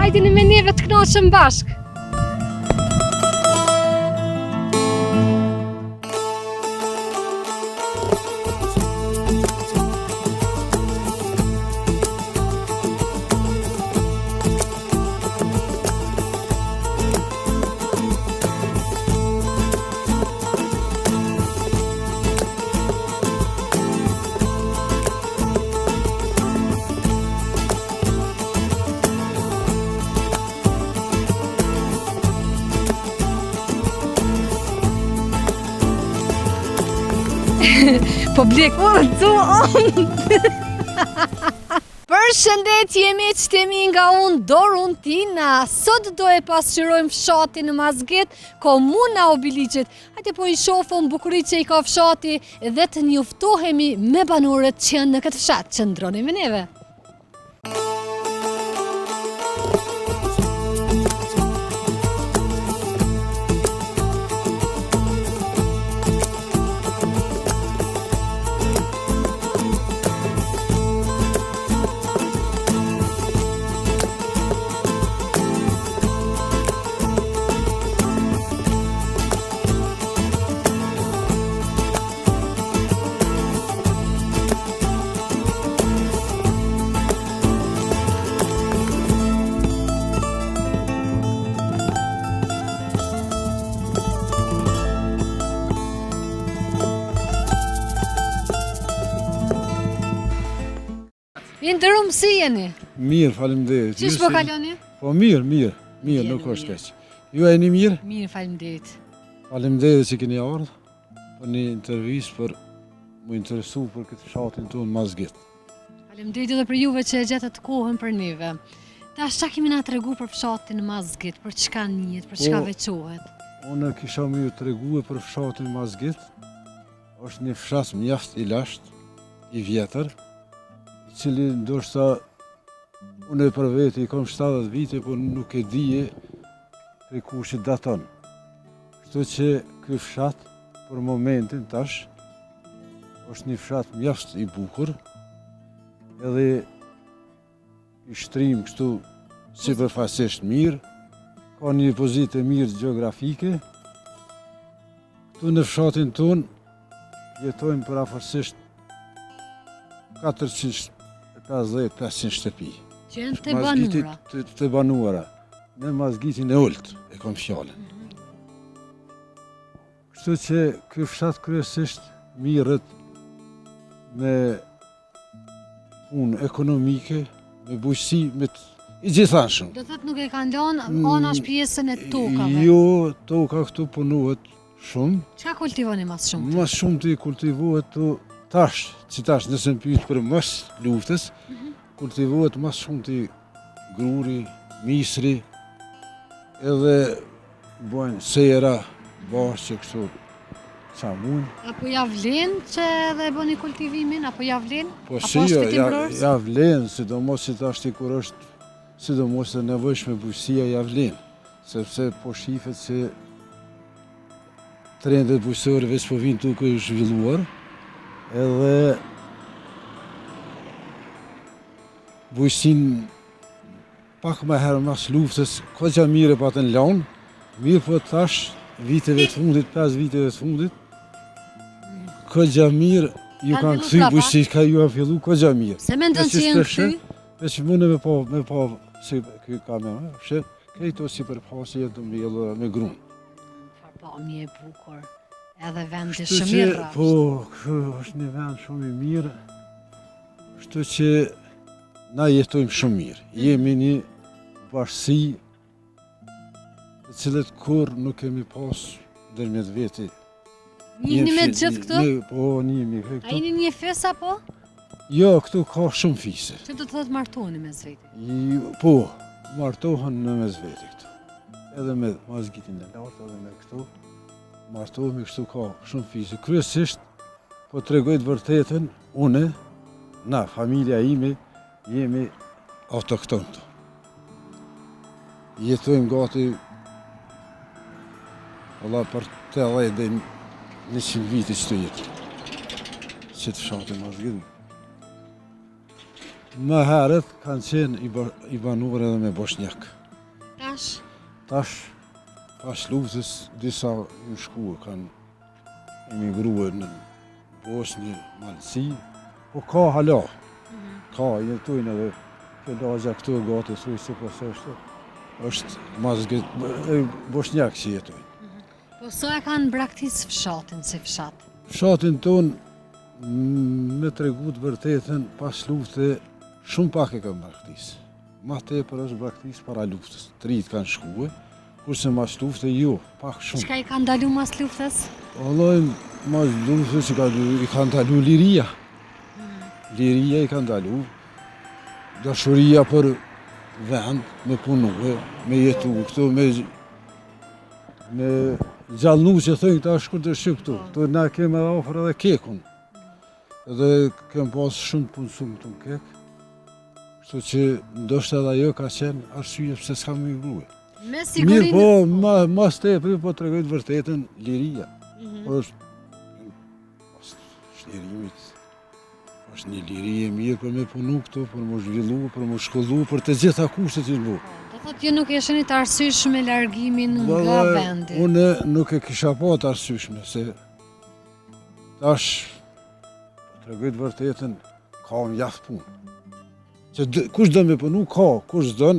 Hajdini me neve të knoqëm bashk. Po blek, Përshëndetje, jemi që temi nga unë Dorun Tina. Sot do e pasqyrojmë fshatin në Mazget, komuna Obiliqit. Hajde po i shofëm bukurit që i ka fshati dhe të njoftohemi me banorët që janë në këtë fshat. Qëndroni me neve. Ndërum, si jeni? Mirë, faleminderit. Qish po kaloni? Po mirë, nuk është keq. Ju e jeni mirë? Mirë, faleminderit. Faleminderit që keni ardhur për një intervistë për më interesu për këtë fshatin tonë Mazget. Faleminderit edhe për juve që e gjetët kohën për neve. Tash çka kemi na tregu për fshatin Mazget, për çka njihet, për çka veçohet? Unë kisha më treguar për fshatin Mazget. Është një fshat mjaft i lashtë, i vjetër, cili ndoshta unë për vete i kam 70 vite, po nuk e dije prej kush daton. Kështu që ky fshat për momentin tash është një fshat mjaft i bukur, edhe i shtrim kështu sipërfaqësisht mirë, ka një pozitë mirë gjeografike. Këtu në fshatin ton jetojnë përafërsisht 450-500 shtëpi. Që janë të banuara. Të banuara. Në Mazgitin e Ult, e kam fjalën. Kështu që ky fshat kryesisht mirret me punë ekonomike, me bujqësi, me i gjithanshëm. Do thotë nuk e kanë lënë anash pjesën e tokave. Jo, toka këtu punohet shumë. Çka kultivoni mas shumë? Mas shumë të kultivohet të tash, nëse më pyet për mas luftës, kultivohet mas shumë të gruri, misri, edhe bojnë sera, bashkë që kështu qa mund. Apo ja vlen që edhe bëni kultivimin, apo ja vlen? Po si jo, ja vlen, sidomos që tash ti kur është, sidomos e nevojshme bujqësia ja vlen, sepse po shifet se trendet bujqësore veç po vinë tukë e zhvilluar, edhe bujqësin pak më herë mas luftës, ka që mire pa të në lanë, mirë po tash viteve të fundit, 5 viteve të fundit, ka që mirë ju kanë këthy bujqësi, ka ju kanë fillu, ka që mirë. Se me ndonë që jenë këthy? Me që mune me pa, si kjo kamera, këto si për pasi jetë me grunë. Po, mi e bukur. Edhe vendi shumë i rrafsht. Po, kjo është një vend shumë i mirë, kështu që na jetojmë shumë mirë. Jemi një bashkësi të cilët kur nuk kemi pas ndërmjet veti. Njihni me gjithë këtu? Po, njihni këtu. A jeni një fes apo? Jo, këtu ka shumë fise. Që do të thotë martoheni mes veti? Po, martohen në mes veti këtu. Edhe me Mazgitin e lartë, edhe me këtu. Martohemi kështu ka shumë fise. Kryesisht, po tregoj të vërtetën, une, na, familja ime, jemi autoktonët. Jetojmë gati, Allah për të edhe dhe 100 viti që të jetë. Që të fshatë Mazgitin. Më herët kanë qenë i banuar edhe me bosnjak. Tash, pas luftës, disa në shkuë kanë emigruar në Bosnjë, Malësi, po ka hala. Ka, jetojnë edhe lagja këtu e gati, thuj si pas është mazgët, bosnjak që jetojnë. Po sa e kanë braktisë fshatin si fshat? Fshatin ton, me tregu të vërtetën, pas lufte, shumë pak e kanë braktisë. Ma tepër është braktisë para luftës. Trit kanë shkuë, kurse mas lufte jo, pak shumë. Çka i kanë ndalu mas luftës? Vallai, mas luftës i kanë ndalu liria. Liria i kanë ndalu. Dashuria për vend, me punu, me jetu këtu, me gjallnu që thënë këta shkur të shqip këtu. Këtu na kemë edhe ofër edhe kekun. Edhe kemë pas shumë të punësum këtu në kek. Kështu që ndoshta edhe ajo ka qenë arsye pse s'kam migruar. Me sigurinë. Mirë po, mas tepër po tregoj të vërtetën liria. Po është lirimit. Është një liri e mirë për me punu këtu, për më zhvillu, për më shkollu, për të gjitha kushtet që bu. Do thotë ju nuk e sheni të arsyeshme largimin nga vendi. Unë nuk e kisha pa të arsyeshme, se tash, tregoj të vërtetën, ka mjaft punë. Që kush do me punu, ka, kush don.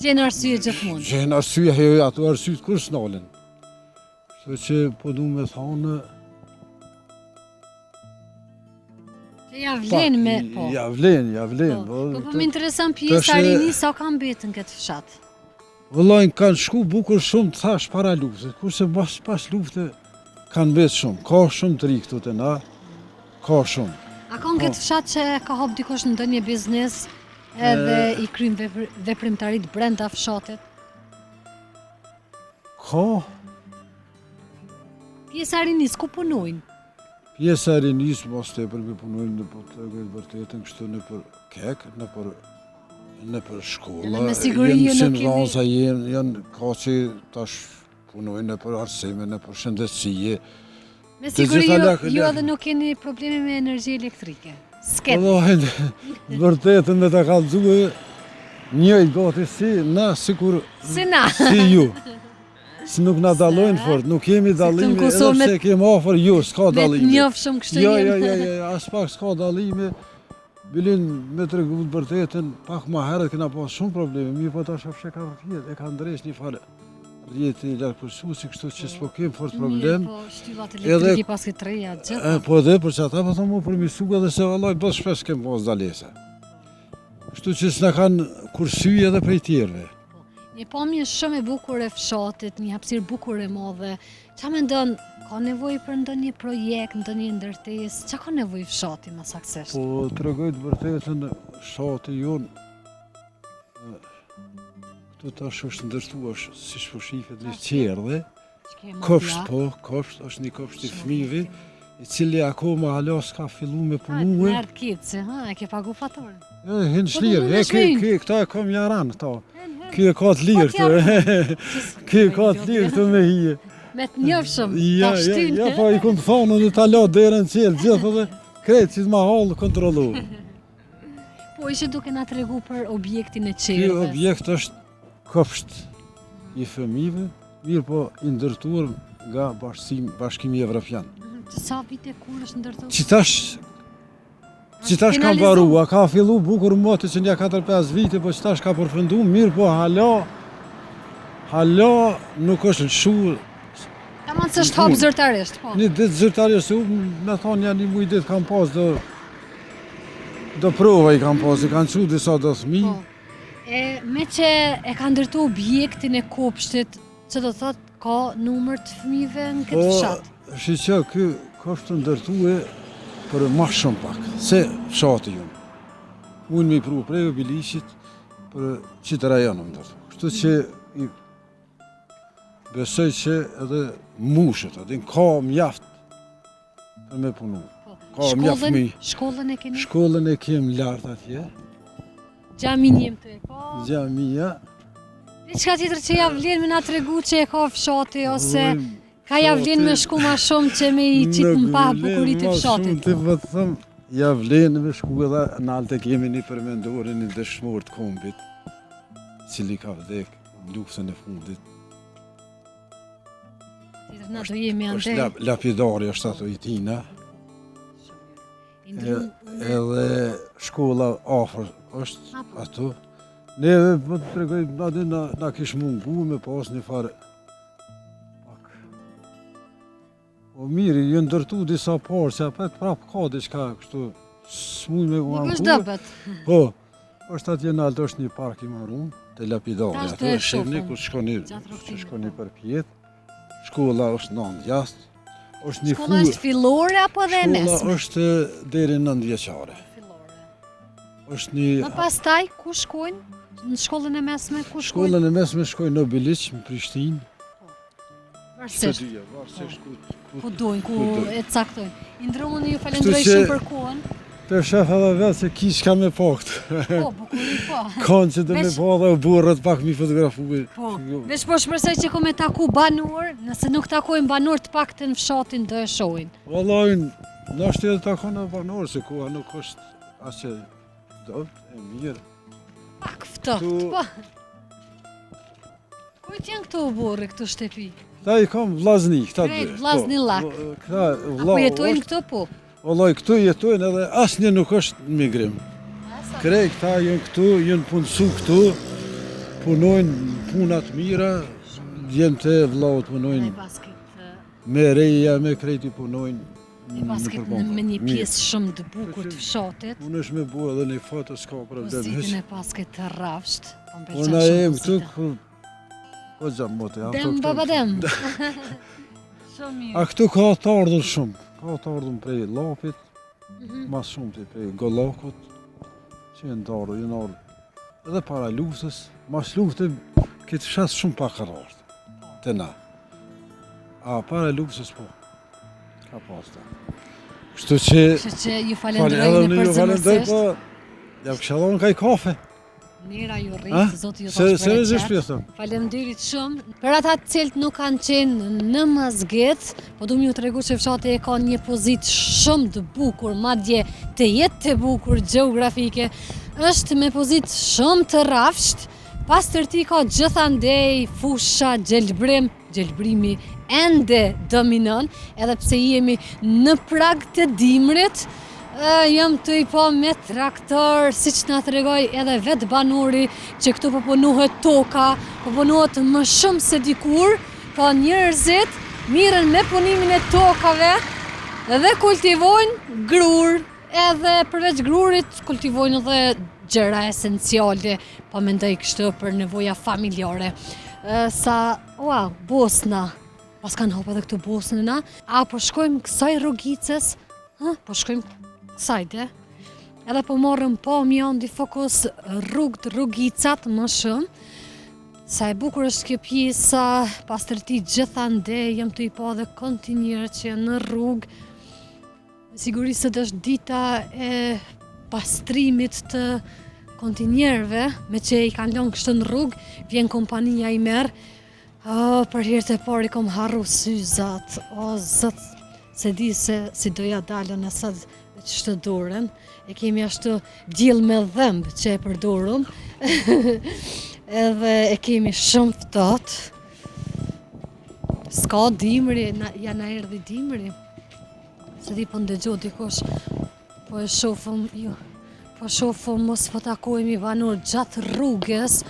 Gjen arsye gjithmonë. Gjen arsye, ato arsyet kur s'nalen. Kështu që po du me thonë, Ja vlen me po. Ja vlen. Po më intereson pjesa e rini sa ka mbetën këtë fshat. Vëllai kanë shku bukur shumë thash para luftës, kurse pas lufte kanë mbetë shumë. Ka shumë të ri këtu te na. Ka shumë. A ka në këtë fshat që ka hap dikush në ndonjë biznes edhe i kryen veprimtarit brenda fshatit? Ka. Pjesa e rinis ku punojnë? Pjesa e rinis mos tepër me punojnë në po të vërtetën kështu në për kek, në për shkolla. Me siguri ju nuk keni. Janë ka që tash punojnë në për arsime, në për shëndetësie. Me siguri ju edhe nuk keni probleme me energji elektrike. Sket. Vërtetën me ta kallëzue njëjtë gati si na, sikur si na. Si ju. Si nuk na dallojnë fort, nuk kemi dallime, edhe pse kemi afër, jo, s'ka dallime. Vetë njofshëm kështu Jo, as pak s'ka dallime. Bilin me tregu të vërtetën, pak më herët kena pas shumë probleme, mirë po tash afshe ka rrjet, e ka ndresh një fal rrjeti larg përsuesi, kështu që s'po kem fort problem. Po shtyvat elektrike pas këtë treja gjithë. Po edhe për çata po thonë për misu edhe se vallai bos shpesh kem pas dalesa. Kështu që s'na kanë kursy edhe prej tjerëve. Një pamje shumë e bukur e fshatit, një hapësirë bukur e madhe. Qa mendon, ka nevojë për ndonjë projekt, ndonjë ndërtesë? Qa ka nevojë fshati më saktësisht? Po tregoj të vërtetën, fshati jonë këtu tash është ndërtuar, siç po shifet në qerdhe. Kopsht, kopsht, është një kopsht i fëmijëve, i cili akoma hala s'ka fillu me punue. Nërë kitë, e ke pagu faturën? Hinë shlirë, këta e kom jaran, këta. Ky e ka të lirë këtu, ky e ka të lirë këtu me hije. Me të njofshëm, ta shtynë. Ja, po i kënë të thonë, në ta la derën qelë, gjithë dhe kretë që të ma halë kontrolu. Po ishe duke na tregu për objektin e qelëve? Ky objekt është kopsht i fëmijëve, mirë po i ndërtuar nga Bashkimi Evropian. Sa vite kur është ndërtuar? Që tash ka mbarua, ka fillu bukur moti që nja 4-5 vite, po që tash ka përfëndu, mirë po hala nuk është lëshur. Ka manë që është hapë zyrtarisht, po? Një ditë zyrtarisht, me thonë janë një mujë ditë kam pas do prova i kam pas, i kanë që disa do thmi. Me që e ka ndërtu objektin e kopshtit, që do thotë ka numër të fëmijëve në këtë fshat? Shqyqa, kjo kopsht të ndërtu e për ma shumë pak, se fshati junë. Unë mi pru prej o Bilishit për qitë rajonë më ndërtu. Kështu që i besoj që edhe mushët, edhe ka mjaft për me punu. Ka mjaft mi. Shkollën e keni? Shkollën e kem lartë atje. Gjamin jem të e ka? Gjamia. Diçka tjetër që ja vlen me na tregu që e ka fshati, ose ka ja vlen me shku ma shumë që me i qitë më pa bukurit e fshatit? Të vëtë thëmë, ja vlen me shku edhe në altë kemi një përmendore, një dëshmor të kombit, cili ka vdek, luftën e fundit. Na do jemi Është andej. lapidari është ato i tina. Edhe shkolla afër është ato. Neve po të tregoj, na kish mungu me pas një farë. Po mirë, ju ndërtu disa parë, se apet prap ka diçka kështu, s'muj me u Nuk është anku. dëbët. Po, është atje në altë është një park i marrum, të lapidari, Tash ato të e shihni shohim. ku shkoni, Gjatë rrugtimit, shkoni po. për pjetë. Shkolla është 9 jashtë, është një Shkolla është fillore apo dhe e shkolla mesme? është deri në 9 vjeçare. Fillore. Është një Më pastaj, ku shkojnë? Në shkollën e mesme, ku shkojnë? shkollën e mesme shkojnë në Biliq, në Prishtinë. Varsisht. Varsisht ku Ku dojnë, ku dojnë. e caktojnë. I ndromën ju falenderoj Kështu që- shumë për kohën. Të shef edhe vetë se kish ka me pakt. Po, bukuri po. Kanë që të me Veç- pa dhe burrët pak mi fotografu. Po, veç po shpresoj që ku me taku banor, nëse nuk takojnë banor të paktën fshatin do e shohin. Vallajnë, nështë edhe ta kanë banorë, se koha nuk është as që do, e mirë. Pak ftoft, Tu- po. Kujt janë këto burri, këto shtepi? Ta i kam vlazni, këta dy. Krejt vlazni po. lak. Këta Apo jetojnë është, këto po? vallaj, këtu jetojnë edhe asnjë nuk është në migrim. Krej këta jenë këtu, jenë punësu këtu, punojnë punat mira, jenë të vllaut Ai punojnë, basket, me reja, me krejti punojnë. ai basket me një pjesë shumë të bukur të fshatit. Unë është me bu edhe një foto, s'ka problem. Pozitin e basket të rrafsht. Po më pëlqen Unë shumë e këtu, pozita. kur... Po gjamë mote, Dem baba dem. Shumë mirë. A këtu ka të ardhur shumë, ka të ardhur prej Lapit, Mhm. mas shumë të prej Gollakut, që jenë të ardhur, jenë ardhur. Edhe para luftës, mas luftën, këtë fshat shumë pak ka ardhur, të na. A para luftës po, ka pas ta. Kështu që, Kështu që ju edhe falenderoj unë në ju falenderoj, përzemërsisht. po, ja kësha dhonë kaj kafe. Mira ju Ha? rritë, zoti ju Se thosh për e seriozisht qatë. pjesëm. Falemderit shumë. Për ata të cilët nuk kanë qenë në Mazget, po du m'ju tregu që fshati e ka një pozitë shumë të bukur, madje të jetë të bukur gjeografike, është me pozitë shumë të rrafsht, pas tërti ka gjithandej fusha gjelbrim, gjelbrimi ende dominon, edhe pse jemi në prag të dimrit, jam të i po me traktor, si që nga të regoj edhe vetë banori që këtu po punohet toka, po punohet më shumë se dikur, ka njerëzit miren me punimin e tokave dhe kultivojnë grur, edhe përveç grurit kultivojnë edhe gjëra esenciale, po mendoj kështu për nevoja familjare. Wow, Bosna, pas kanë hop edhe këtu Bosnëna, a po shkojmë kësaj rrugicës, po shkojmë kësajde, edhe po morëm po mjondi fokus rrugicat më shumë, sa e bukur është kjo pjesa, pas tërti gjithande, jam të i po dhe kontinjerë që janë në rrugë, sigurisht se është dita e pastrimit të kontinjerëve, me që i kanë lënë kështë në rrugë, vjen kompania i merë, për herë të parë i kom harru syzat, o zët, se di se si doja dalën e sëtë që të dorën, e kemi ashtu gjillë me dhëmbë që e përdorëm, edhe e kemi shumë ftohtë, s'ka dimri, ja na erdhi dimri, se di po ndëgjo dikush, po e shofëm, jo, po shofëm mos po takohemi banor gjatë rrugës,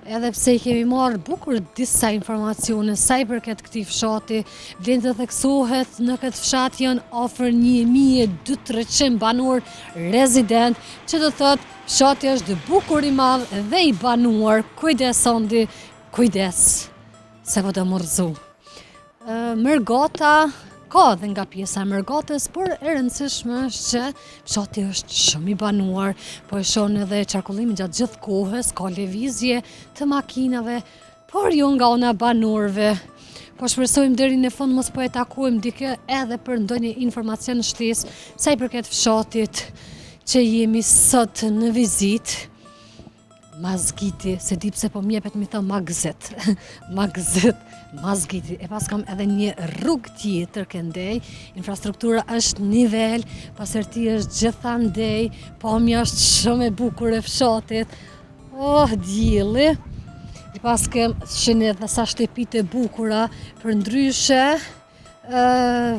edhe pse i kemi marrë bukur disa informacione sa i përket këtij fshati, vlen të theksohet në këtë fshat janë afër 1200-300 banor rezident, që do thotë fshati është bukur i madh dhe i banuar, kujdes Sondi, kujdes, se po të mërzu. Mërgata, ka dhe nga pjesa e Mërgatës, por e rëndësishme është që fshati është shumë i banuar, po e shohën edhe qarkullimin gjatë gjithë kohës, ka lëvizje të makinave, por jo nga ona banorëve. Po shpresojmë deri në fund mos po e takojmë dikë edhe për ndonjë informacion shtesë sa i përket fshatit që jemi sot në vizitë. Mazgiti, se di pse po mjepet mi thë Magzet, Magzet, Mazgiti, e pas kam edhe një rrugë tjetër këndej, infrastruktura është nivel, pasërti është gjithandej, pamja është shumë e bukur e fshatit, oh, dielli, Pas kem shini edhe sa shtëpit e bukura, për ndryshe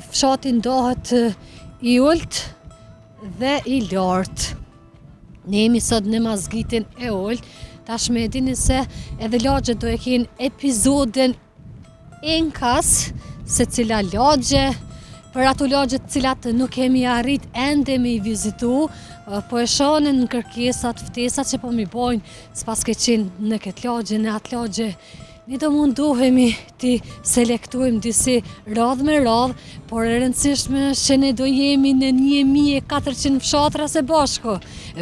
fshati ndohet i ullt dhe i lartë. Ne jemi sot në Mazgitin e ullt, tashme e dini se edhe lagjet do e kenë epizodin enkas se cila lagje, për ato lagjet cilat nuk kemi arrit ende me i vizitu, po e shonin në kërkesat, ftesat që po mi bojnë s'pas ke qenë në këtë lagje, në atë lagje. Ne do mundohemi të selektojmë disi radhë me radhë, por e rëndësishme që ne do jemi në 1400 fshatra së bashku.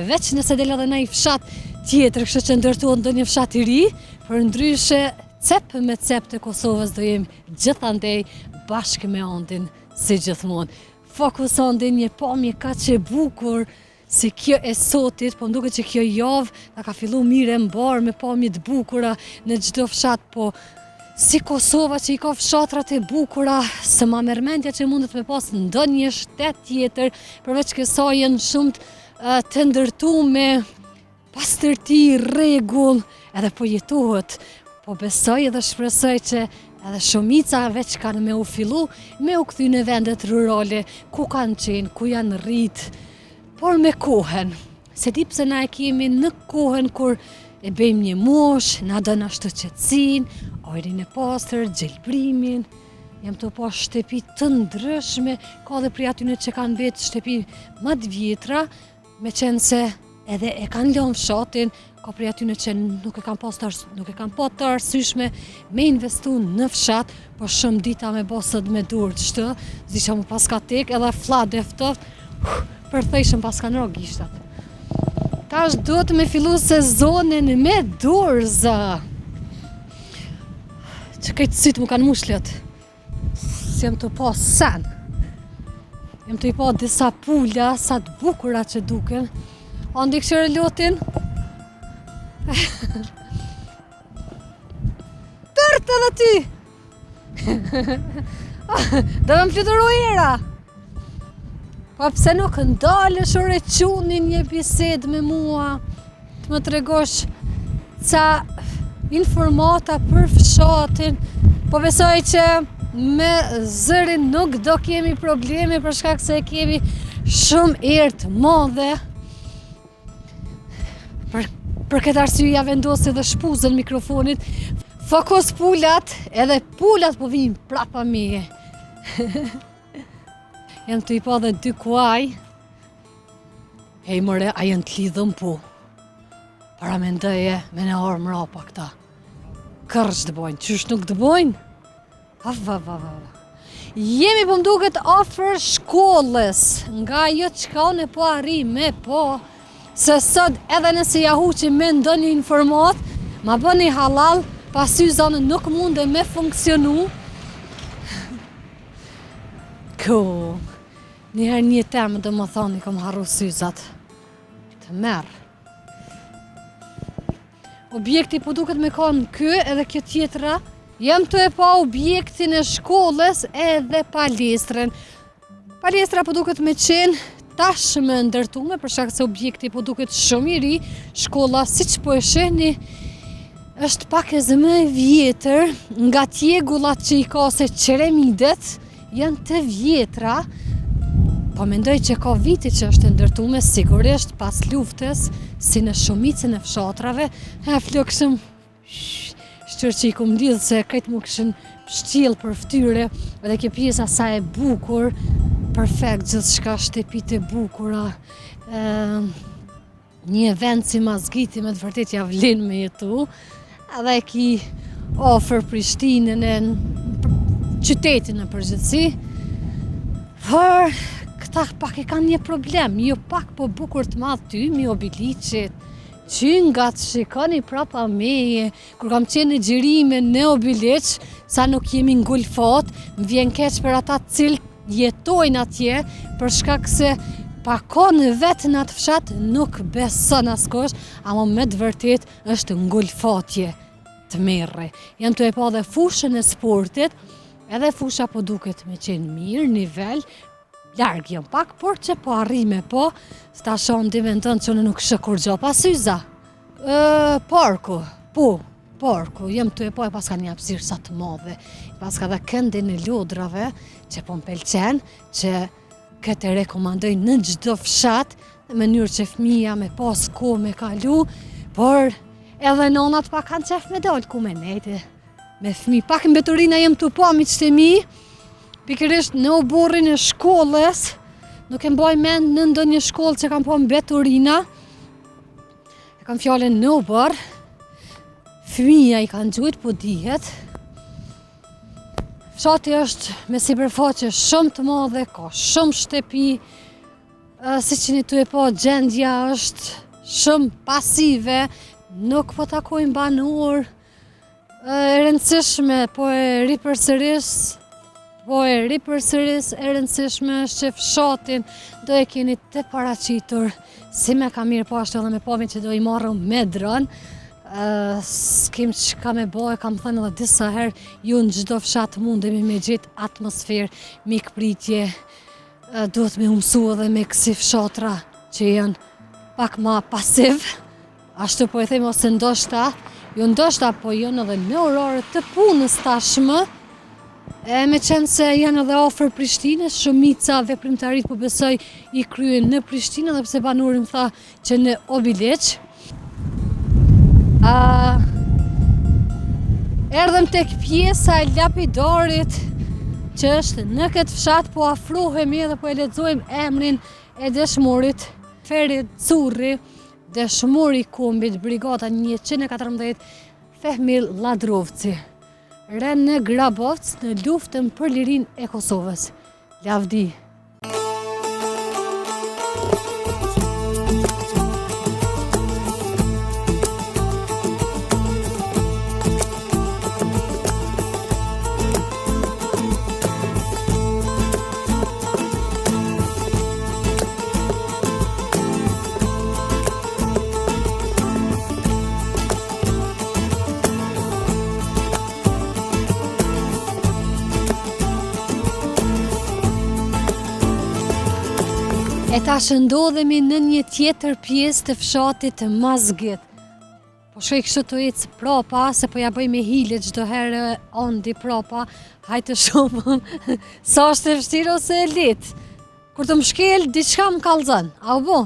Veç nëse del edhe në i fshat tjetër, kështu që ndërtuat ndonjë fshat i ri, për ndryshe cep me cep të Kosovës do jemi gjithandej bashkë me ondin si gjithmonë. Fokus ondin një pamje ka që bukur, si kjo e sotit, po mduket që kjo javë na ka fillu mire mbarë me pamje të bukura në çdo fshat, po si Kosova që i ka fshatrat e bukura, së ma mërmendja që mundet me pas ndonjë shtet tjetër, përveç kësaj janë shumë të ndërtume, pastërti, rregull, edhe po jetohet. Po besoj edhe shpresoj që edhe shumica veç kanë me u fillu, me u kthy në vendet rurale, ku kanë qenë, ku janë rritë, por me kohën. Se di pse na e kemi në kohën kur e bëjmë një mosh, na dën ashtu qetësinë, ajrin e pastër, gjelbrimin. Jam të pa shtëpi të ndryshme, ka dhe prej atyne që kanë betë shtëpi më të vjetra, me qenë se edhe e kanë lënë fshatin, ka prej atyne që nuk e kanë pa të arsyeshme me investu në fshat, po shumë dita me bosët me dur të shtë, zi që mu paska tek edhe flat e ftoft, përthejshëm paska në rogishtat. Tash do të me fillu sezonin me dorza. Që këtë sytë mu kanë mushlet, si jem të pa sen. Jem të i pa disa pula, sa të bukura që duken. Andi këshire lotin. Tërtë edhe ty! Dhe me më fluturu era! Pa pse nuk ndalesh ore quni një bised me mua, të më tregosh ca informata për fshatin, po besoj që me zërin nuk do kemi probleme për shkak se kemi shumë erë të madhe. Për këtë arsye ja vendosi dhe shpuzën mikrofonit. Fokus pulat, edhe pulat po vijnë prapa meje. Jam të i pa dhe 2 kuaj. Hej mëre, a jenë të lidhëm po. Para me ndëje me në orë mrapa këta. Kërsh të bojnë, qysh nuk të bojnë? Jemi po mduket afër shkollës, nga jo qka unë e po arri me po, se sot edhe nëse ja huqim me ndonjë informat, ma bëni halal, pasy zonë nuk munde me funksionu. Njëherë një temë dhe më thoni kom harru syzat. Të merë. Objekti po duket me ka në kë edhe kjo tjetra. Jam të e pa objektin e shkollës edhe palestrën. Palestra po duket me qenë tashmë ndërtume, për shkak se objekti po duket shumë i ri. Shkolla, si që po e shihni, është pak e zë më vjetër, nga tjegullat që i ka se qeremidet, janë të vjetra. Po mendoj që ka viti që është ndërtume, sigurisht pas luftës, si në shumicën e fshatrave, e flokshëm shqyrë që i kum lidhë se këtë mu këshën pështjel për ftyre, edhe kjo pjesa sa e bukur, perfekt gjithë shka shtepit e bukura, një event si Mazgiti me të vërtet ja vlen me jetu, edhe e ki ofër Prishtinën e qytetin në përgjithësi, por këta pak e kanë një problem, jo pak po bukur të madh ty, mi obiliqit, që nga të shikoni prapa meje, kur kam qenë në gjirime në Obiliq, sa nuk jemi ngulfat, më vjen keq për ata cilë jetojnë atje, për shkak se pa ka në vetë në atë fshat nuk beson askush, ama me të vërtet është ngulfatje të merre. Jam të e pa dhe fushën e sportit, edhe fusha po duket me qenë mirë, nivel, largë jam pak, por që po arrime po, sta shonë dimenton që në nuk shë kur gjo pa syza. Parku, po, Por, ku jem të e po e pas ka një hapësirë sa të madhe, pas ka dhe këndin e ludrave, që po m'pëlqen, që këtë e rekomandoj në çdo fshat, në mënyrë që fëmija me pas ku me kalu, por edhe nonat pa kanë qef me dalë ku me nejtë, me fëmi. Pak mbeturina jem të po, miqtë e mi, pikërisht në oborrin e shkollës, nuk e mbaj mend në ndonjë shkollë që kam po mbeturina, e kam fjallën në obor, fëmija i kanë gjujt, po dihet. Fshati është me sipërfaqe shumë të madhe, ka shumë shtëpi, si që një të e po gjendja është shumë pasive, nuk po takojnë banor, e rëndësishme, po e ripërsëris, e rëndësishme është që fshatin do e keni të paraqitur, si me ka mirë po ashtu edhe me pomi që do i marrëm medrën, s'kem që ka me bo, e kam thënë edhe disa herë, ju në çdo fshat mundemi me gjetë atmosferë, mikpritje, duhet me mësu edhe me kësi fshatra që janë pak ma pasiv, ashtu po e them ose ndoshta, jo ndoshta, po janë edhe në orare të punës tashmë, e me qenë se janë edhe afër Prishtinës, shumica veprimtarit po besoj i kryen në Prishtinë, dhe pse banuri më tha që në Obiliq. Erdhëm tek pjesa e lapidarit që është në këtë fshat, po afrohemi edhe po e lexojmë emrin e dëshmorit Ferit Curri, dëshmori i kombit Brigada 114 Fehmil Ladrovci, rënë në Grabovc në luftën për lirinë e Kosovës. Lavdi. E tash ndodhemi në një tjetër pjesë të fshatit të Mazgit. Po shkoj kështu të ecë prapa, se po ja bëj me hile çdo herë ondi prapa, hajtë shohim sa është e vështirë ose e lehtë. Kur të më shkel, diçka më kallzon, a u bo?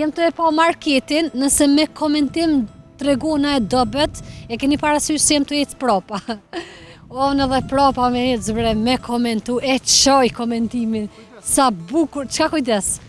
Jem të e pa marketin, nëse me komentim tregona e dobet, e keni parasysh se jem të ecë prapa. Unë edhe prapa me ecë bre, me komentu, e qoj komentimin, sa bukur, qka kujdes?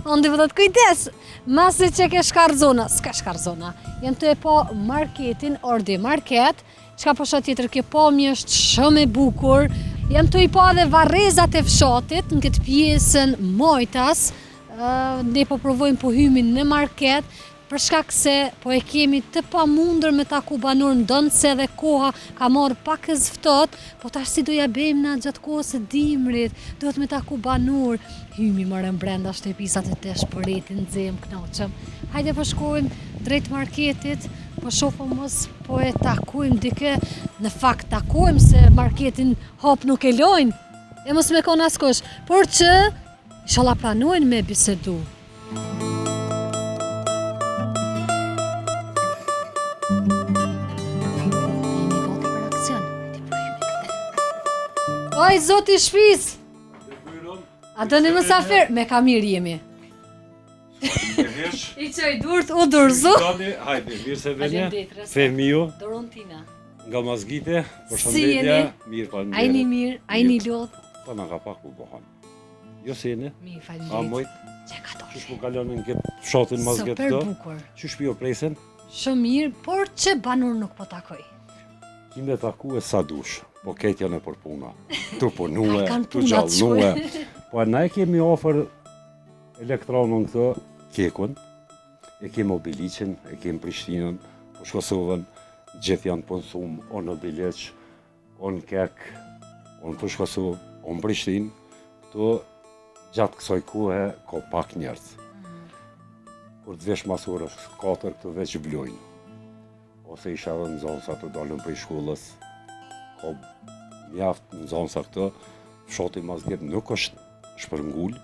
Unë dhe vëdhët kujdes, masi që ke shkarzona, s'ka shkarzona, jem të e po marketin, ordi market, qka po shot tjetër kjo pomi është shumë e bukur, jem të i po edhe varezat e fshatit, në këtë pjesën Mojtas, ne po provojmë po hymin në market, për shkak se po e kemi të pamundur me taku banor, ndonë se edhe koha ka marrë pak e zftot, po tash si do ja bëjmë na gjatë kohës së dimrit, duhet me taku banor. Hymi morëm brenda shtëpisat e tesh për reti nxem knoqëm. Hajde po shkojmë drejt marketit, po shohim mos po e takojmë dikë, në fakt takojmë se marketin hap nuk e lojnë, e mos me kon askush, por që inshallah planojnë me bisedu. Oj, zoti shpis! A do në mësafir? Me kamir jemi. I qoj durt, u durzu. Hajde, mirë se venje. Fehmiju. Dorontina. Nga Mazgite, përshëndetja. Mirë, pa në Ajni mirë, ajni lodh. Pa nga ka pak u bohan. Jo se jeni? Mirë, A falimderit. mojt? Që ka dorë? Qysh po kalonin në këtë fshatin Mazgit Super këto? bukur. Qysh po jo presen? Shumë mirë, por që banur nuk po takoj. Kime taku e sa dush, po ketë janë e për puna. Tu punue, Ai kanë tu puna të gjallnue. Po na e kemi ofër elektronën këto, kekun, e kemi Obiliqin, e kemi Prishtinën, po Kosovën, gjithë janë konsum, o në Obiliq, o në kek, o në Kosovë, o në Prishtinë, këto gjatë kësoj kuhe ka pak njerëz. Kur të vesh mas orës 4 këto veç blojnë. Ose isha edhe në zonë sa të dalën për i shkollës, ka mjaft në zonë sa këto, fshati Mazgit nuk është shpërngull,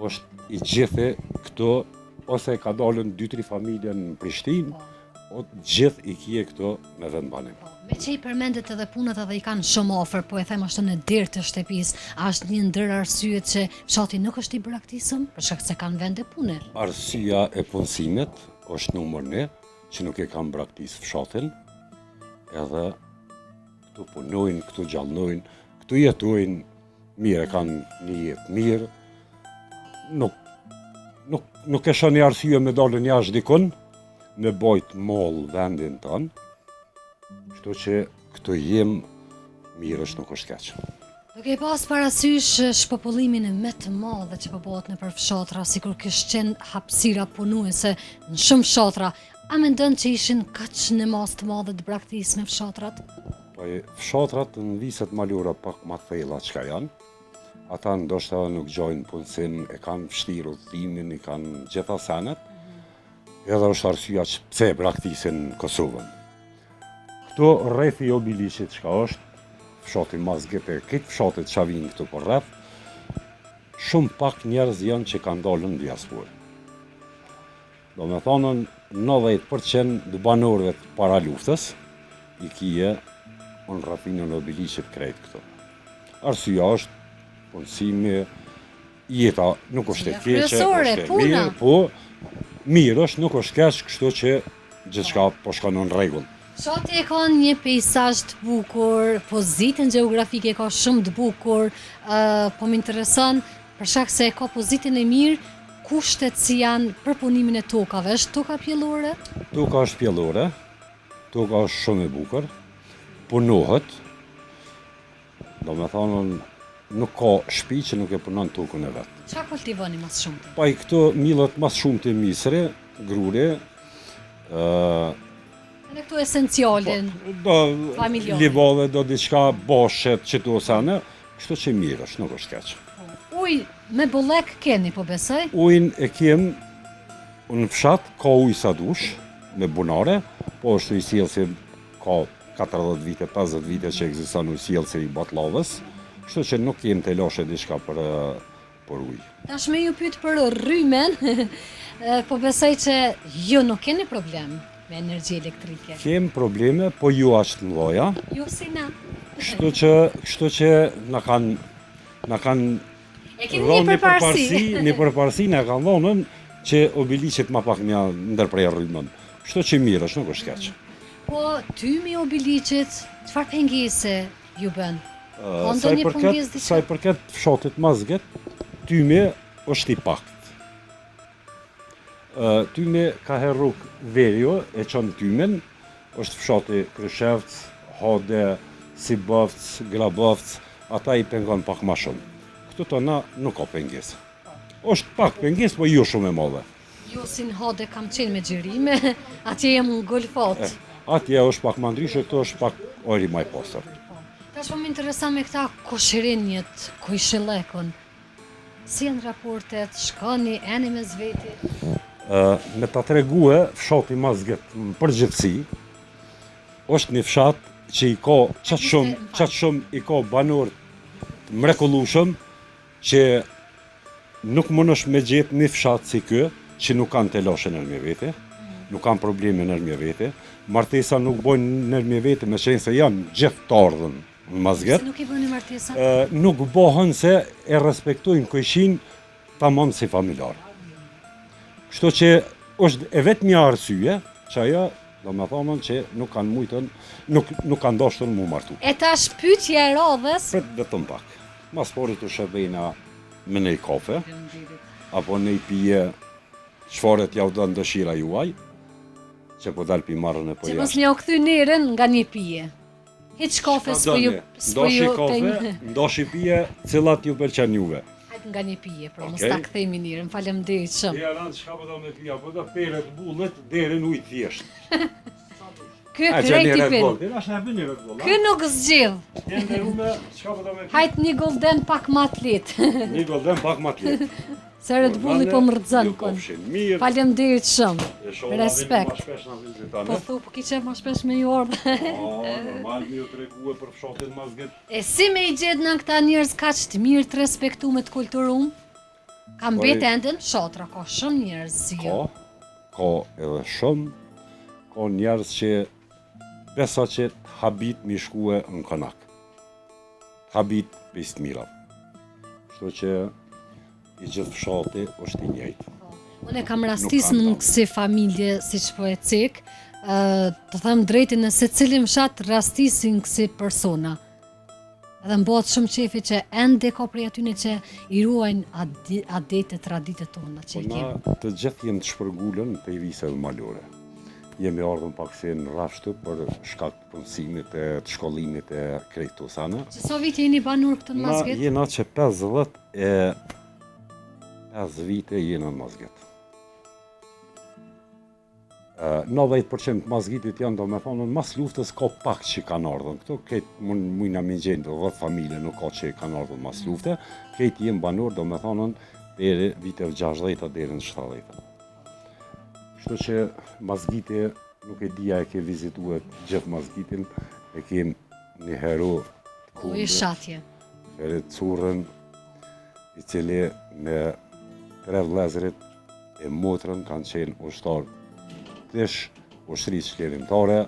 është i gjithë këto, ose ka dalën 2-3 familje në Prishtinë, o gjithë i kje këto me vendbanim. Me që i përmendet edhe punët edhe i kanë shumë ofër, po e them ashtu në dirë të shtëpis, është një ndër arsyet që fshati nuk është i braktisëm, për shkak se kanë vende pune. Arsyeja e punësimit është numër 1, që nuk e kanë braktisë fshatin, edhe këtu punojnë, këtu gjallnojnë, këtu jetojnë mirë, kanë një jetë mirë, nuk e shani arsye me dalën jashtë dikun, me bojt moll vendin tonë, kështu që këtu jem mirë është nuk është keq. Duke i pas parasysh shpopullimin më të madh që po bëhet nëpër fshatra, sikur kishte qenë hapësira punuese në shumë fshatra, a mendon që ishin kaq në mas të madhe të braktisë me fshatrat? Po fshatrat në viset malura pak ma thella çka janë, ata ndoshta nuk gjojnë punësim, e kanë vështirë udhëtimin, i kanë gjitha senet, edhe është arsyeja që pse e braktisin Kosovën. Këto rreth i Obiliqit çka është, fshati Mazgjet e këtë fshatet që vinë këtu për rreth, shumë pak njerëz janë që kanë dalën në diasporë. Do me thonën 90% të banorëve të para luftës i kije në rrethinën e Obiliqit krejt këto. Arsyeja është punësimi, jeta nuk është e keqe, kryesore, është e puna. mirë, po mirë është, nuk është keq, kështu që gjithçka po shkon në rregull. Fshati e ka një peizazh të bukur, pozitën gjeografike ka shumë të bukur, po më intereson për shkak se ka pozitën e mirë, kushtet si janë për punimin e tokave, është toka pjellore? Toka është pjellore, toka është shumë e bukur, punohet, do me thonën nuk ka shtëpi që nuk e punon tokën e vetë. Çfarë kultivoni më shumë? Pa i këto millet mas shumë të misre, grure, Në këtu esencialin, do familjare. livove, do diçka boshet që të osane, kështu që mirë është, nuk është keq. Uj me bollek keni, po besoj? Ujin e kem në fshat, ka ujë sa dush, me bunare, po është i sjellsi ka 40 vite, 50 vite që ekziston ujë sjellsi i Batllavës, kështu që nuk kem të lashe diçka për ujë. Tash me ju pyet për rrymen, po besoj që ju nuk keni problem me energji elektrike. Kem probleme, po ju ashtë në loja, Ju si na. kështu që na kanë E keni një përparësi. një përparësi na kanë dhënën që Obiliqit ma pak mja ndërprej rrymën. Kështu që mirë është, nuk është keq. Po tymi Obiliqit, çfarë pengese ju bën? Ka Sa i ndonjë pengesë diçka? sa i përket fshatit Mazgjet, tymi është i pakt. Tymi ka herruk Verjo e çon tymin, është fshati Kryshevc, Hode, Sibovc, Grabovc, ata i pengon pak ma shumë. Këtu tona nuk ka pengesë. Është pak pengesë, po jo shumë e madhe. Ju si në Hode kam qenë me xhirime, atje jam në golfot. Atje është pak ma ndryshe, këtu është pak ori ma i pastër. Tash po më intereson me këta koshirinjet, kojshillekun. Si janë raportet, shkoni, eni me zveti? Me ta tregue fshati Mazgjet në përgjithësi, është një fshat që i ka qatë shumë i ka banor të mrekullueshëm që nuk mundesh me gjetë një fshat si ky që nuk kanë telashe nërmje vete, nuk kanë probleme nërmje vete, martesa nuk bojnë nërmje vete me qenë se janë gjithë të ardhën në Mazgjet. Si nuk i bëni martesa? Nuk bëhen se e respektojnë kojshin tamam si familjar. Kështu që është e vetë një arsye që ajo, do me thonën që nuk kanë mujtën, nuk kanë dashur mu martu. E tash pyetja e radhës. Pret vetëm pak. Mas pori të shërbejna me një kafe, apo një pije çfarët ja u dënë dëshira juaj, që po dalë pi marrën e po Që mos jashtë. më u kthy nerën nga një pije. Hiç kafe s'po ju Ndoshi kafe, ndoshi pije, cilat ju pëlqen juve. Hajt nga një pije, pra mos Okej. ta kthejmë nerën. Faleminderit shumë. Ja ranë çka po do me pija, po do pere të bullet, deri në ujë thjesht. Ky krejt i pin. Është na bën një Red Bull. Ky nuk zgjidh. Ende ume, çka po do me pija? Hajt një golden pak më atlet. Një golden pak ma tjetë. Se Red Bulli po më rëzën Ju kon. kofshin mirë. Faleminderit shumë. E shoh Respekt. Ma shpesh na Po vizitane. thu, po ki qef ma shpesh me ju ardhe. Normal mi ju tregue për fshatin Mazgjet. E si me i gjetë në këta njerëz kaq të mirë, të respektuar, të kulturuar? Ka mbet enden shotra, ka shumë njerëz si ju. Ka edhe shumë, ka njerëz që besa që habit mi shkue në Konak. Habit për mira. Kështu që i gjithë fshati është i njëjtë. Unë kam rastis në kësi familje, si që po e cik, të them drejtin në se cilin fshat rastisin kësi persona. Edhe më bëhet shumë qefi që ende ka prej atyne që i ruajnë adete, traditet tona që i kemi. Na të gjithë jenë të shpërgullën për i vise dhe malore. Jemi ardhën pak se në rashtu për shkak të punësimit e të shkollimit e krejtë të sana. Që so vit jeni banur këtë në Mazget? Na jena që 5 vite jena në Mazget. 90% Mazgitit janë do me thonë, mas luftës ka pak që kanë ardhën. Këto këtë mujna mi gjenë 10 familje nuk ka që kanë ardhën mas lufte. Këtë jenë banur do me thonë deri viteve 60 deri në 70. Kështu që Mazgiti nuk e dija e ke vizituar gjithë Mazgitin, e kem një hero të Ku i shatje? Ferit Currën, i cili me 3 vëllezërit e motrën kanë qenë ushtarë tish, ushtrisë shkerimtare,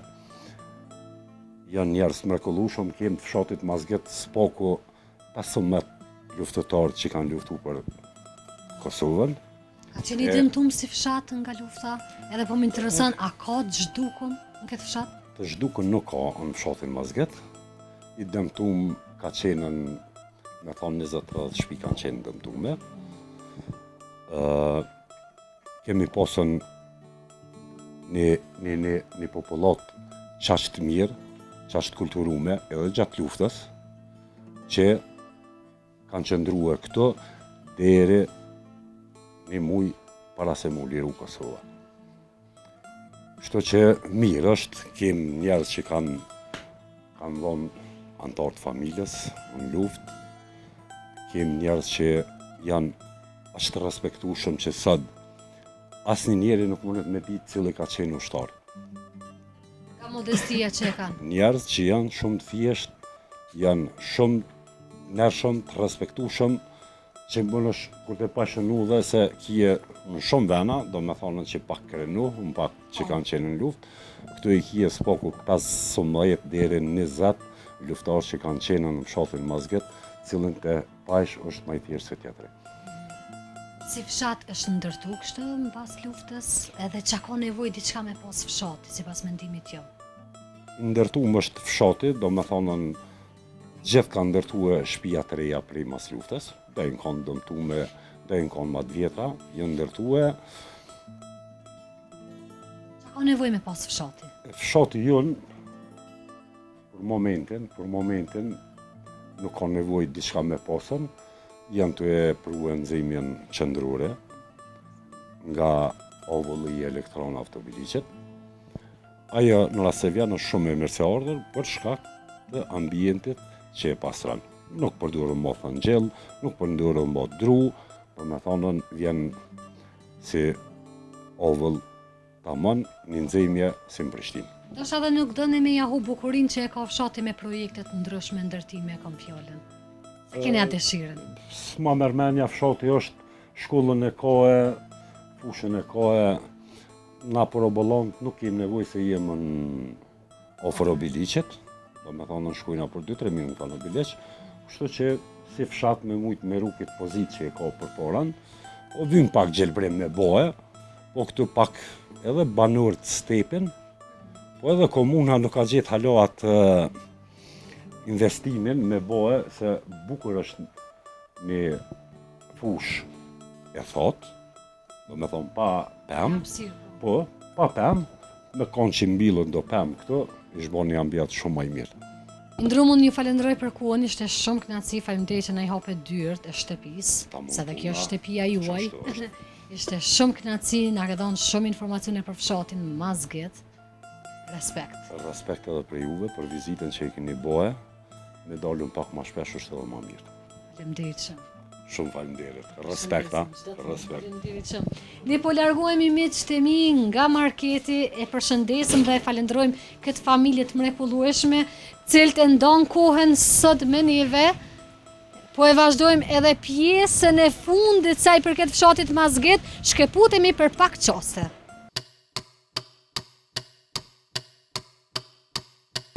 janë njerëz mrekullueshëm, kem të fshatit Mazget s'paku 15 luftëtarë që kanë luftu për Kosovën. A që një dëmtum si fshat nga lufta? Edhe po më intereson, a ka zhdukun në këtë fshat? Të zhdukun nuk ka në fshatin Mazget. I dëmtum ka qenë në, me thonë 20-30 shtëpi kanë qenë dëmtume. Kemi pasën një popullat qashtë mirë, qashtë kulturume edhe gjatë luftës, që kanë qëndruar këto deri një muj para se mu liru Kosova. Kështu që mirë është, kem njerëz që kanë dhonë antarë të familjes në luftë, kem njerëz që janë ashtë respektueshëm që sot asnjë njeri nuk mundet me ditë cili ka qenë ushtar. Ka modestia që e kanë. Njerëz që janë shumë të thjeshtë, janë shumë nërshëm, të respektueshëm, që mënosh kur të pashënu dhe se kje në shumë vena, do me thonë që pak krenu, në pak që kanë qenë në luftë, këtu i kje s'paku 15 deri 20 luftarë që kanë qenë në fshatin Mazget, cilën të pash është më i thjeshtë se tjetri. Si fshat është ndërtu kështë në pas luftës, edhe që ka nevoj diçka me pas fshati, si pas mendimit jo? Ndërtuar është fshati, do me thonën gjithë kanë ndërtuar shtëpia të reja prej mas luftës, dhe kanë dëmtuar, dhe kanë më të vjetra, janë ndërtuar. Që ka nevoj me pas fshati? Fshati jonë, për momentin, nuk ka nevoj diçka me pasën, janë të e prue nxemjen qendrore nga ovulli i elektron autobiliqet. Ajo në rast se vjen është shumë e mirëseardhur për shkak të ambientit që e pastron. Nuk përdoren më thëngjell, nuk përdoren më dru, por me thonën vjen si ovull tamam një nxemje si në Prishtinë. Do shta dhe nuk dëni me jahu bukurin që e ka fshati me projektet ndryshme ndërtime e kam fjallën. Se keni atë dëshirën? S'ma mërmenja fshati është shkollën e kohe, fushën e kohe, na për obollant nuk kem nevoj se jem në ofër obiliqet, do me thonë në shkojna për 2-3 minuta në obiliq, kështu që si fshat me mujtë me rukit pozit që e ka për poran, po vim pak gjelbrim me boje, po këtu pak edhe banur të stepin, po edhe komuna nuk ka gjithë halo atë investimin me boje, se bukur është një fush e thot, do me thonë pa pem, po, pa pem, me konë që mbilën do pem këto, ishtë bo një ambjat shumë maj mirë. Ndrumën ju falenderoj për kuën, ishte shumë kënaqësi, faleminderit që na i hape dyert e shtëpisë, se dhe kjo është shtëpia juaj. Ishte shumë kënaqësi, na ka dhënë shumë informacione për fshatin Mazget. Respekt. Respekt edhe për juve, për vizitën që i keni boje, me dalën pak ma shpesh është edhe ma mirë. Faleminderit shumë. Shumë faleminderit. Respekt, ha? Respekt. Faleminderit shumë. Ne po largohemi miqtë e mi nga marketi, e përshëndesim dhe e falenderojmë këtë familje të mrekullueshme, cilët e ndon kohën sot me neve Po e vazhdojmë edhe pjesën e fundit sa i përket fshatit Mazget, shkëputemi për pak qaste.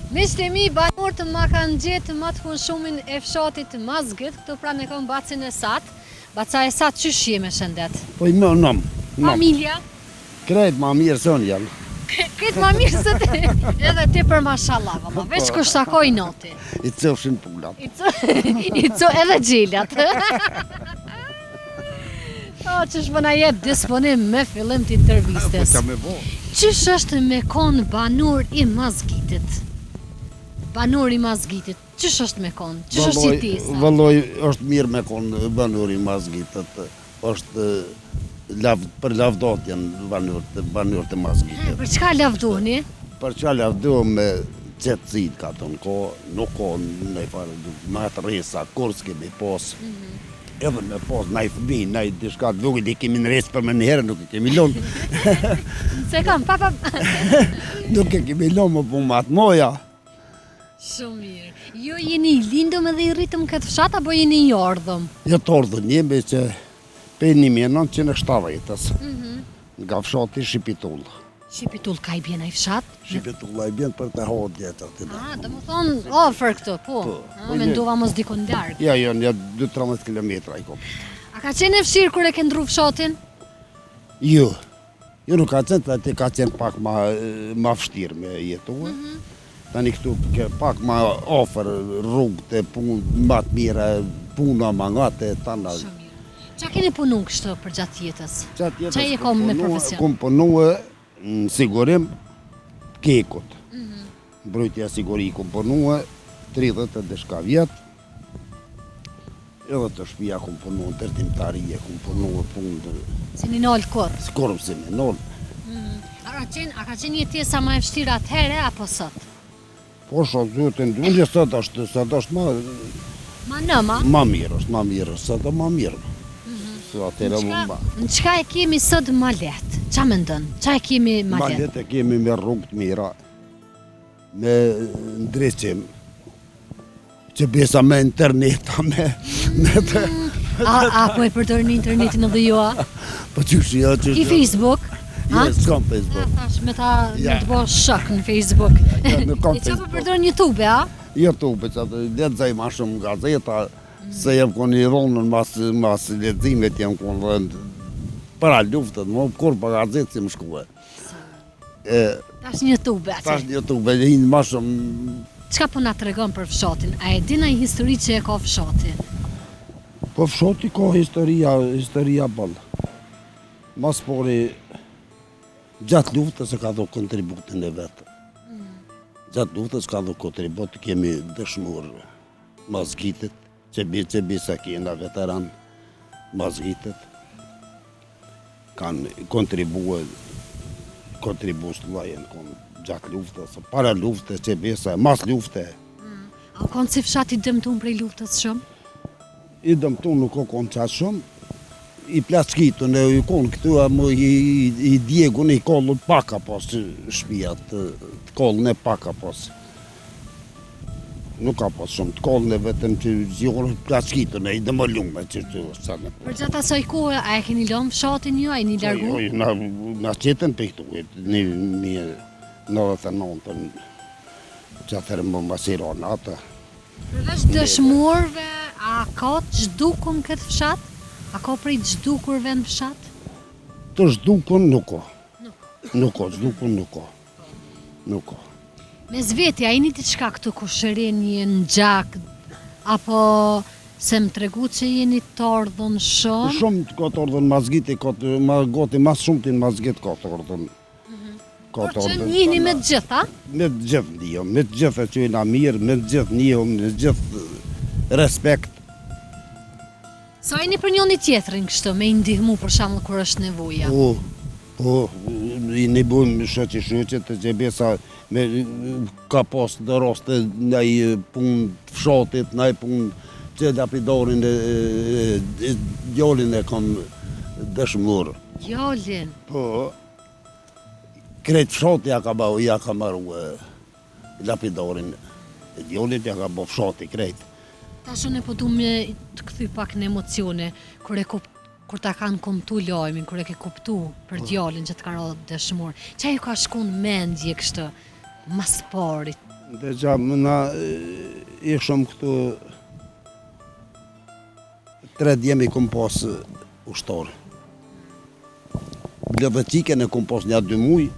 Miqtë e mi, banorët ma kanë gjetë më të shumin e fshatit Mazget, këtu pranë e kom bacin e Sat. Baca e Sat, qysh jemi shëndet? Po i nëmë. Familja? Krejt ma mirë së në janë. Këtë ma mirë se ti, edhe ti për mashallah, valla, veç kush takoj noti. I cëfshin pullat. I co edhe gjilat. O, qësh më na jep disponim me fillim të intervistes. Po me bo. Qësh është me kon banor i Mazgitit? Banor i Mazgitit, qësh është me kon? Qësh është si ti? Vëlloj, është mirë me konë banori Mazgitit. është për lavdotjen banor të Mazgitit. Për çka lavdoni? Për çka lavdohem me qetësit ka tonë ko, nuk ko në i farë, me atë resa, kur s'kemi pos. Edhe me pos, na i fëmi, na i dishka të vogël, i kemi në resë për me një herë, nuk i kemi lonë. Se kam, papa. Nuk e kemi lonë më punë matë moja. Shumë mirë. Jo jeni i lindëm edhe i rritëm këtë fshat, apo jeni i ardhëm? Jo të ardhën jemi që pe 1970-ës, nga fshati Shqipitull. Shqipitull ka i bjen ai fshat? Shqipitull a i bjen për të hodë djetër të da. Do më thonë ofër këtë, po. Mendova mos dikon larg. Ja, jo, një 2-13 kilometra i kom. A ka qenë e fshirë kur e ke ndru fshatin? Jo, jo nuk ka qenë, të ka qenë pak ma vështirë me jetuë. Tani këtu ke pak ma ofër rrugë të punë, ma të mire, puna ma nga të tana. Shumë mirë. Qa keni punu kështë për gjatë jetës? Qa e kom me profesion? Kom punu në sigurim kekut. Mbrojtja siguri kom punu 30 e deshka vjetë. Edhe të shpia kom punu në tërtimtarije, kom punu punë. Si një nolë kur? Skorëm si me nolë. A ka qenë jetesa ma e vështira atëhere, apo sot? Po shumë zotën, unë sot është Ma nëma? ma mirë, është ma mirë, sot është ma mirë. Në qka e kemi sot ma letë? Qa me ndënë? Qa e kemi ma letë? Ma letë e kemi me rrugë të mira, me ndreqim, që besa me interneta, me të... Po e përdojnë internetin edhe joa? Po qështë jo, qështë jo. I Facebook? Jo, s'kam Facebook. Thash, me të bo shok në Facebook. Nuk kam E që po Facebook. përdojnë YouTube, a? YouTube, që të ledzaj ma shumë gazeta, se jem konë i ronën mas ledzimet jem konë rëndë para luftët, më kur për gazetë si më shkuë. Tash një YouTube, atë. Tash një YouTube, e hinë ma shumë... Qka po na të regon për fshatin? A e dina i histori që e ka fshati? Po fshati ka historia bëllë. Mas pori, gjatë luftës e ka do kontributin e vetë. Gjatë luftës ka do kontribut, kemi dëshmurë Mazgitit, që bisa kena veteran Mazgitit, kanë kontribuës të lajen gjatë luftës, para luftës, që bisa, mas luftës. A o konë si fshati dëmtun prej luftës shumë? I dëmtun nuk o konë qatë shumë, i plaskitun e i konë këtu, i djegun i kollën paka pas shpijat, të kollën e paka pas. Nuk ka pas shumë, të kollën e vetëm që zhjorë plaskitun e i dëmëllume që të sanë. Për gjatë asaj kohë, a e keni lëmë fshatin ju, a e një largu? Na qetën për këtu, një 99-ën, që atërë më masiron atë. Përveç dëshmorve, a ka të zhdukun këtë fshat? A ka prej të zhdukurve në fshat? Të zhdukun nuk ka. Nuk ka, zhdukun nuk ka. Nuk ka. Me zveti, a jeni diçka këtu kushërinje në gjak, apo se më tregu që jeni të ardhën shumë? Shumë të ka të ardhën Mazgiti, goti mas shumë të në Mazgit ka të ardhën. Por që njëni me të gjitha? Me të gjithë njëhëm, me të gjithë që jena mirë, me të gjithë njëhëm, me të gjithë respekt. Sa jeni për njëni tjetërin kështu, me i ndihmu për shamë kur është nevoja? Po, i një bujmë shëqit të që besa ka pas në raste në i punë të fshatit, në i punë që lapidarin e djallin e kam dëshmurë. Djallin? Po, krejt fshati ja ka maru lapidarin e djallit, ja ka bo fshati krejt. Tash unë po du me të kthy pak në emocione, kur ta kanë kontu lajmin, kur e ke kuptu për djalin që të ka rrodhë dëshmor. Çfarë ju ka shku në mendje kështë mas parit? Dhe gja, na ishëm këtu 3 djemi kom pas ushtarë. Bledhëtike në kom pas një 2 muj,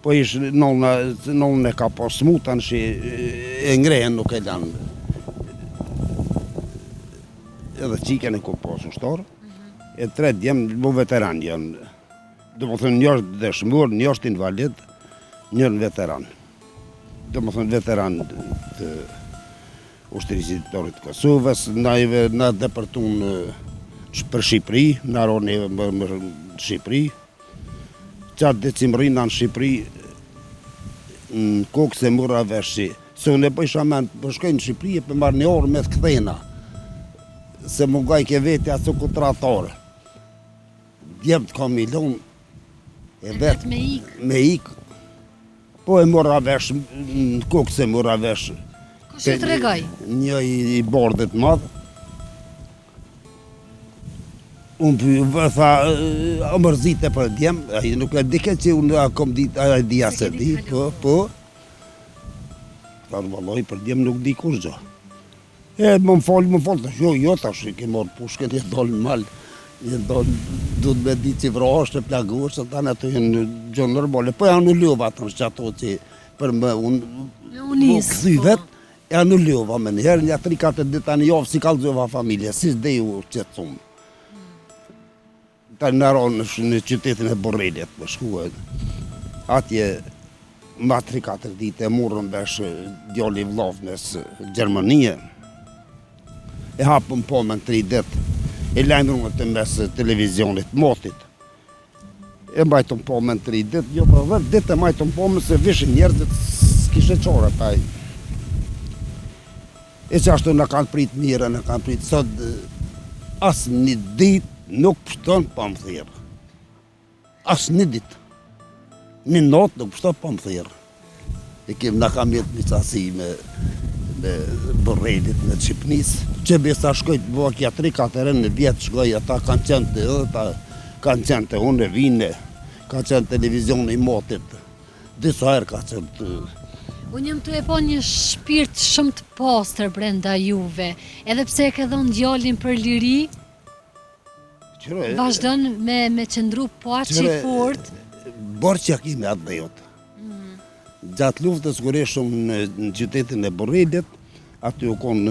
po ishë nëllën e ka pas smutan që e ngrehen nuk e lanë. Edhe qiken e kom pas ushtarë, e 3 djemë bo veteran janë. Do më thënë një është dëshmur, një është invalid, njërë veteran. Do më thënë veteran të ushtrisë të Kosovës, na depërtun për Shqipëri, na roni më Shqipëri. Qatë decimrina në Shqipëri, në kokë se mura vërshi, se unë e bëjsha men, përshkoj në Shqipëri e për marrë një orë me të këthena, se më gaj ke veti aso kontratarë. Djemë të ka milon, e vetë me ikë, po e mora vesh, në kokë se mora vesh. Kush e të regaj? Një i bordit madhë. Unë tha, a mërzite për djemë, nuk e dike që unë a kom ditë, a e dija se di, po. Tha në valoj, për djemë nuk di kush gjo. E më falë, tash jo, tash ke morë pushken, e dollë në malë. E dollë, du të me di që vrashtë, plagurë, ta në ato jenë gjonë normale. Po e anullova atëm që ato që për më unë këthy vetë, e anullova me njëherë, një 3-4 dita një javë si kalzova familje, si s'de ju qëtësumë. Ta në aronë në qytetin e Borrelit, më shkuë. Atje, ma 3-4 dite, e murën vesh djali vlavnës Gjermanie. E hapëm po me në 3 ditë, e lajmërën të mes televizionit, motit. E mbajtëm po me në 3 ditë, jo për 10 ditë e mbajtëm po me se vishin njerëzit s'kishe qore taj. E që ashtu në kanë prit mire, në kanë prit sot, asë një ditë nuk pështon pa më thirë. Asë një ditë. Një notë nuk pështon pa më thirë. E kemë në kam jetë një qasi me Borrelit në Qipnis, që besa shkojt bëha kja 3-4 në vjetë shkoj, ata kanë qenë të edhe, kanë qenë të unë e vine, kanë qenë televizion i motit, disa herë ka qenë të... Unë jam të e po një shpirt shumë të pastër brenda juve, edhe pse e ke dhënë djalin për liri, vazhdon me qëndru po aq i fort. Borqja kime atë dhe jotë. Gjatë luftës kur ishëm në qytetin e Borrelit, aty u konë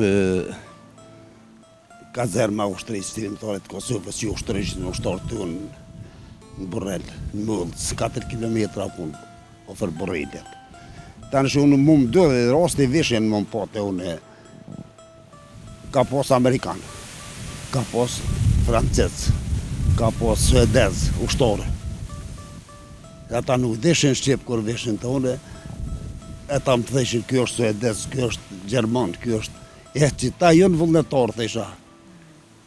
kazerma ushtrisë qërimtare të Kosovës, që ushtrisë në ushtarë të unë në Borrel, në Mëllës, 4 kilometra unë, ofër Borrelit. Tanë që unë më dë dhe rasti vishen më pote unë, ka pos Amerikanë, ka pos Francez, ka pos Suedez, ushtarë. Ata nuk deshin Shqip kur vishin të une, e ta më të theshin kjo është Suedez, kjo është Gjerman, kjo është... E që ta jënë vullnetarë, thesha.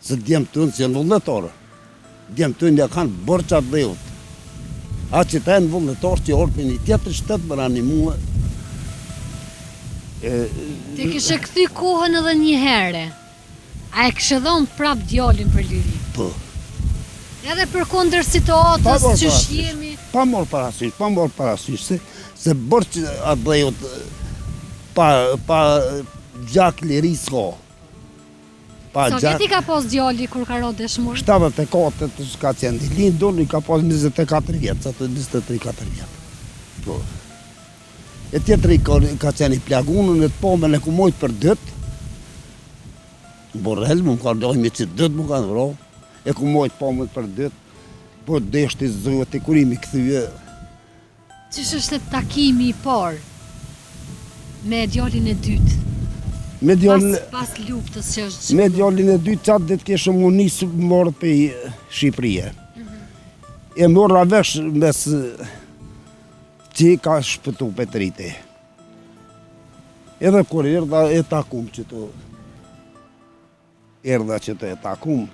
Se djemë të unë që jënë vullnetarë. Djemë të unë ja kanë bërqat dhe jutë. A që ta jënë vullnetarë që orpi një tjetër shtetë më rani muë. Ti kishe këthy kohën edhe një here. A e kishe dhonë prap djalin për liri? Po. Edhe për kundër situatës që shjemi? Pa morë parasysh, se bërë që atë dhejot pa gjak liri s'ka. Sa vjeti ka pas djali kur ka rrodhë dëshmor? 74 s'ka qenë i lindur, i ka pas 24 vjetë, sa të 23-4 vjetë. Po. E tjetëri ka qenë i plagunën, e të pomën e ku mojtë për dëtë. Borrel, më ka dojme që dëtë më ka në vro. E ku mojtë pomën për dëtë. Po deshti zëvët e kurimi këthyë. Qësh është takimi i parë me djalin e dytë? Pas luftës që është... Me djalin e dytë qatë ditë keshëm unë nisë morë për Shqipërije. E morra vesh mes që ka shpëtu për të rite. Edhe kur erdha e takum që të... Erdha që të e takum.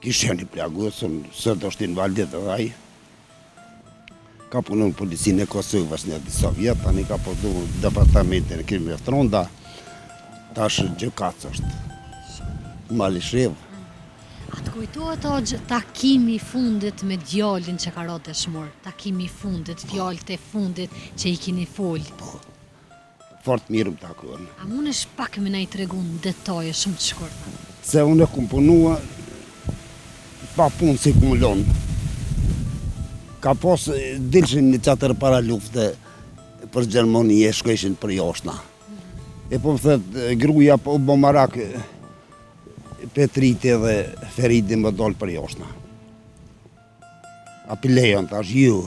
Kishë një plagusën, sëtë është invalid edhe aj. Ka punu në policinë e Kosovës një disa vjetë, tani ka përdu departamentin e krimi e Tronda. tash gjëkac është. Malishev. A të kujtohet o takimi i fundit me djalin që ka rrotë dëshmor? Takimi i fundit, fjalët e fundit që i keni fol. Fort mirë më takuan. A mundesh pak më na i tregun detaje shumë të shkurtë? Se unë kum punua pa punë si kumulon. Ka pos dilshin një qatër para lufte për Gjermani e shkojshin për jashtë. E po më thët gruja po bomarak Petriti dhe Feridi më dollë për jashtë. A pilejon tash ju.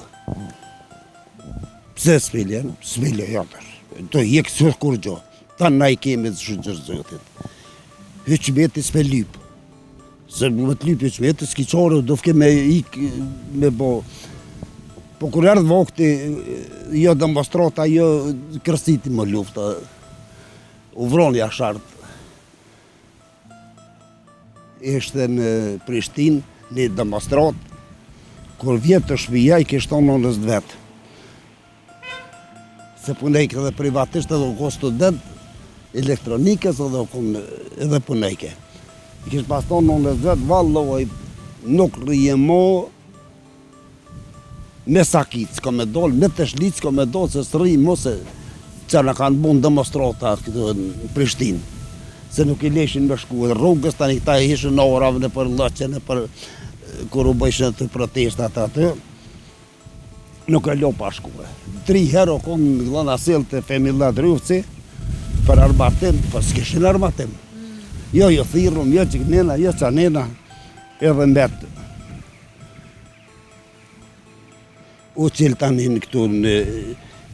Pse s'piljen? S'piljen tash. Do jek së kur gjo. Ta na i kemi të shëgjër zëtit. Hyqmeti s'pe lyp. Se më të lyp hyqmeti s'ki qore, do fke me ik, me bo. Po kur erdhë vokti, jo demonstrata, jo kërsiti më lufta. U vroni ashartë. Ishte në Prishtinë, një demonstrat, kur vjetë të shpija i kishtonë në vetë. Se punejke edhe privatisht edhe u ko student, elektronikës edhe punejke. I kishtë pas tonë në vetë, valloj, nuk rije mo, me sakit s'ka me dollë, me të shlit s'ka me dollë, se s'rije mo se që në kanë bunë demonstrata në Prishtinë. Se nuk i leshin me shku rrugës, tani këta i ishën orave në për lëqen, në për kur u bëjshën të protestat atë, nuk e lo pa shkuve. 3 herë o konë në glana selë të femillat rrufëci, për armatim, për s'kishin armatim. Jo thirëm, jo qiknena, jo qanena, edhe mbetë. U qilë tani në këtu në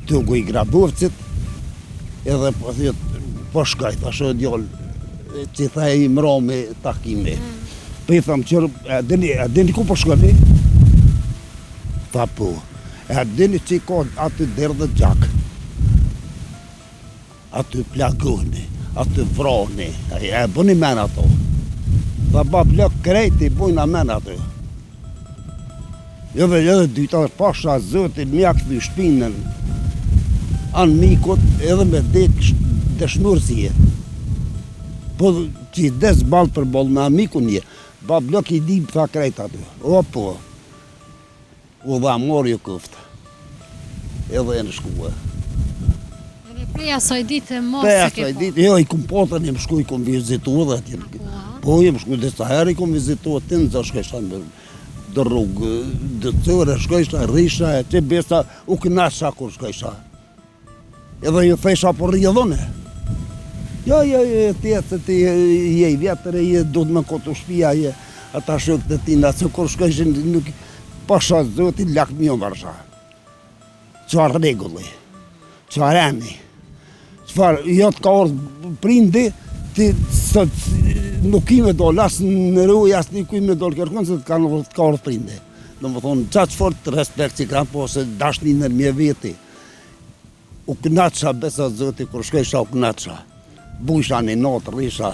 tungu i grabuvëcit, edhe po thjetë, po shkajt, ashtë o djollë, që tha i mro me takime. Po i thamë qërë, a dini ku po shkoni? Tha po, a dini që i ka aty derë dhe gjak, aty plagoni, aty vroni, e bëni men ato. Tha ba blok krejti, bujna men ato. Edhe dyta dhe pasha zëtin, mja këthy shpinën, anë mikot edhe me dek dëshmërësie. Po që i des balë për bolë me amiku një, ba blok i di tha krejt aty. O po, u dha mori u këftë, edhe e në shkua. Edhe prej asoj ditë mos Pe se ke asoj po. ditë, jo i kum potën, jem shku i kum vizitu dhe atje. Po jem shku disa herë i kum vizitu atë në zë shkësha në dë rrugë, dë cërë, shkësha, risha, e që besa u knasha kur shkësha. Edhe ju thesha por rjedhone. Jo, tjetë, ti je i vjetër, je du të me kotu shpia, je ata shëk të tina, se kur shkëshin nuk pasha zëti, lak mjën varsha. Qfar regulli, qfar emi, qfar, jo të ka orë prindi, ti sot nuk i me dollë, asë në rruj, asë një kuj me dollë kërkon, se të ka orë prindi. Do më thonë, qatë fort respekt që kanë, po se dashni në mje veti. U knaqësha, besa zëti, kur shkësha u knaqësha. Bujsha një notë, risha.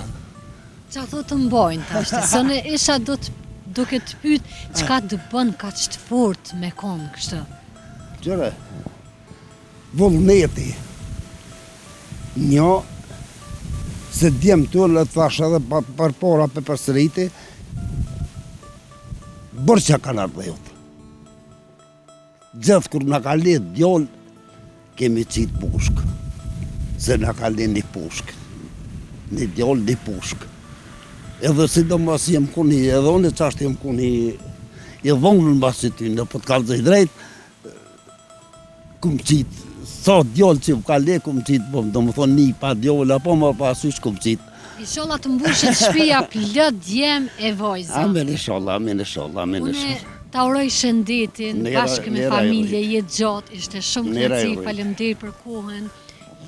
Qa thot të mbojnë tashti, së në isha duke të pyt, qka të bën ka që të fort me konë kështë? Qëre, vullneti. Një, se djemë të le të thash edhe për pora për përsëriti, bërë që kanë ardhejot. Gjithë kur në ka letë djollë, kemi qitë pushkë. Se në ka letë një pushkë. Një djollë, një pushkë. Edhe si do mos jem kuni, edhe unë qashtë jem kuni, i dhongën në basi ty, në po të kalëzë i drejtë, kum qitë, sa djollë që ka le, kum qitë, po do më thonë një pa djollë, apo më pasush kum qitë. Inshallah të mbushet shpia plët djem e vojza. Amen inshallah, amen inshallah, amen Une inshallah. ta uroj shëndetin, Nera- bashkë me nera familje, uroj. jetë gjatë, ishte shumë Nera kënaqësi, uroj. faleminderit për kohën.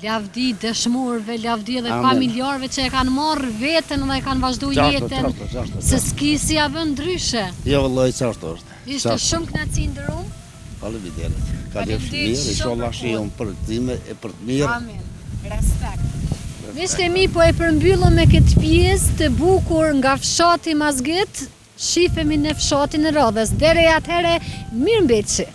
Lavdi dëshmorëve, lavdi edhe Amen. familjarëve që e kanë marrë veten dhe e kanë vazhdu jetën. Se s'ki si ja vën ndryshe. Jo vëllaj, qartë është. Ishte shumë kënaqësi ndërum. Faleminderit. Ka Faleminderit lefsh mirë, shumë inshallah për shijon për time e për të mirë. Amen. Respekt. Miqtë e mi, po e përmbyllëm me këtë pjesë të bukur nga fshati Mazgjet, shifemi në fshatin e Rodhës. Deri atëherë, mirëmbëjtje.